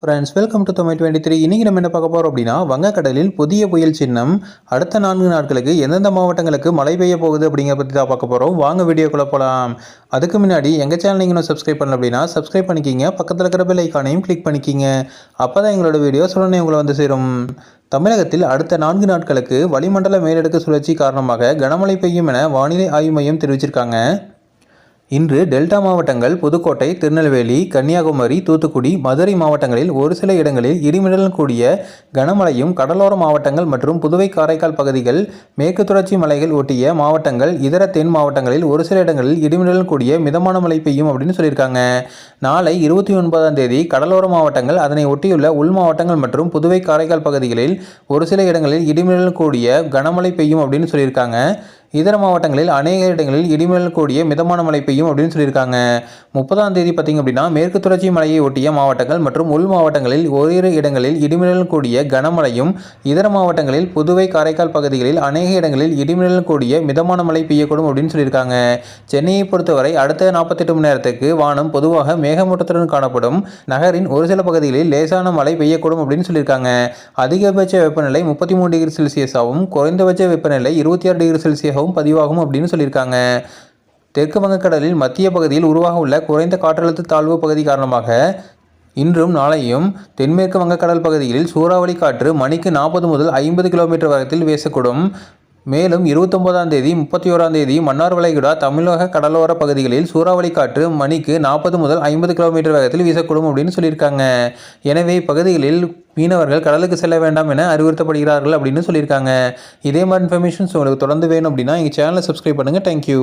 Friends welcome to Tamil 23. இன்றைக்கி நம்ம என்ன பார்க்க போகிறோம் அப்படின்னா, வங்கக்கடலில் புதிய புயல் சின்னம் அடுத்த 4 நாட்களுக்கு எந்தெந்த மாவட்டங்களுக்கு மழை பெய்ய போகுது அப்படிங்கிற பற்றி தான் பார்க்க போகிறோம். வாங்க வீடியோக்குள்ளே போகலாம். அதுக்கு முன்னாடி எங்கள் சேனல் நீங்கள் சப்ஸ்கிரைப் பண்ணல அப்படின்னா சப்ஸ்கிரைப் பண்ணிக்கிங்க. பக்கத்தில் இருக்கிற பெல் ஐக்கானையும் கிளிக் பண்ணிக்கிங்க. அப்போ தான் எங்களோட வீடியோஸ் உடனே உங்களை வந்து சேரும். தமிழகத்தில் அடுத்த 4 நாட்களுக்கு வளிமண்டல மேலடுக்கு சுழற்சி காரணமாக கனமழை பெய்யும் என வானிலை ஆய்வு மையம் தெரிவிச்சிருக்காங்க. இன்று டெல்டா மாவட்டங்கள் புதுக்கோட்டை, திருநெல்வேலி, கன்னியாகுமரி, தூத்துக்குடி, மதுரை மாவட்டங்களில் ஒரு சில இடங்களில் இடிமின்னலுடன் கூடிய கனமழையும், கடலோர மாவட்டங்கள் மற்றும் புதுவை காரைக்கால் பகுதிகள், மேற்கு தொடர்ச்சி மலைகள் ஒட்டிய மாவட்டங்கள், இதர தென் மாவட்டங்களில் ஒரு சில இடங்களில் இடிமின்னலுடன் கூடிய மிதமான மழை பெய்யும் அப்படின்னு சொல்லியிருக்காங்க. நாளை 29ஆம் தேதி கடலோர மாவட்டங்கள், அதனை ஒட்டியுள்ள உள் மாவட்டங்கள் மற்றும் புதுவை காரைக்கால் பகுதிகளில் ஒரு சில இடங்களில் இடிமின்னலுடன் கூடிய கனமழை பெய்யும் அப்படின்னு சொல்லியிருக்காங்க. இதர மாவட்டங்களில் அநேக இடங்களில் இடிமின்னல் கூடிய மிதமான மழை பெய்யும் அப்படின்னு சொல்லியிருக்காங்க. 30ஆம் தேதி பார்த்திங்க அப்படின்னா மேற்கு தொடர்ச்சி மலையை ஒட்டிய மாவட்டங்கள் மற்றும் உள் மாவட்டங்களில் ஓரிரு இடங்களில் இடிமின்னல் கூடிய கனமழையும், இதர மாவட்டங்களில் புதுவை காரைக்கால் பகுதிகளில் அநேக இடங்களில் இடிமின்னல் கூடிய மிதமான மழை பெய்யக்கூடும் அப்படின்னு சொல்லியிருக்காங்க. சென்னையை பொறுத்தவரை அடுத்த 48 மணி நேரத்துக்கு வானம் பொதுவாக மேகமூட்டத்துடன் காணப்படும். நகரின் ஒரு சில பகுதிகளில் லேசான மழை பெய்யக்கூடும் அப்படின்னு சொல்லியிருக்காங்க. அதிகபட்ச வெப்பநிலை 33 டிகிரி செல்சியஸாகவும், குறைந்தபட்ச வெப்பநிலை 26 டிகிரி செல்சியஸ் பதிவாகும் அப்படின்னு சொல்லியிருக்காங்க. தெற்கு வங்கக்கடலில் மத்திய பகுதியில் உருவாக உள்ள குறைந்த காற்றழுத்த தாழ்வு பகுதி காரணமாக இன்றும் நாளையும் தென்மேற்கு வங்கக்கடல் பகுதிகளில் சூறாவளி காற்று மணிக்கு 40 முதல் 50 கிலோமீட்டர் வேகத்தில் வீசக்கூடும். மேலும் 29ஆம் தேதி 31ஆம் தேதி மன்னார் வளைகுடா, தமிழக கடலோர பகுதிகளில் சூறாவளி காற்று மணிக்கு 40 முதல் 50 கிலோமீட்டர் வேகத்தில் வீசக்கூடும் அப்படின்னு சொல்லியிருக்காங்க. எனவே இப்பகுதிகளில் மீனவர்கள் கடலுக்கு செல்ல வேண்டாம் என அறிவுறுத்தப்படுகிறார்கள் அப்படின்னு சொல்லியிருக்காங்க. இதே மாதிரி இன்ஃபர்மேஷன்ஸ் உங்களுக்கு தொடர்ந்து வேணும் அப்படின்னா எங்கள் சேனலை சப்ஸ்கிரைப் பண்ணுங்கள். தேங்க்யூ.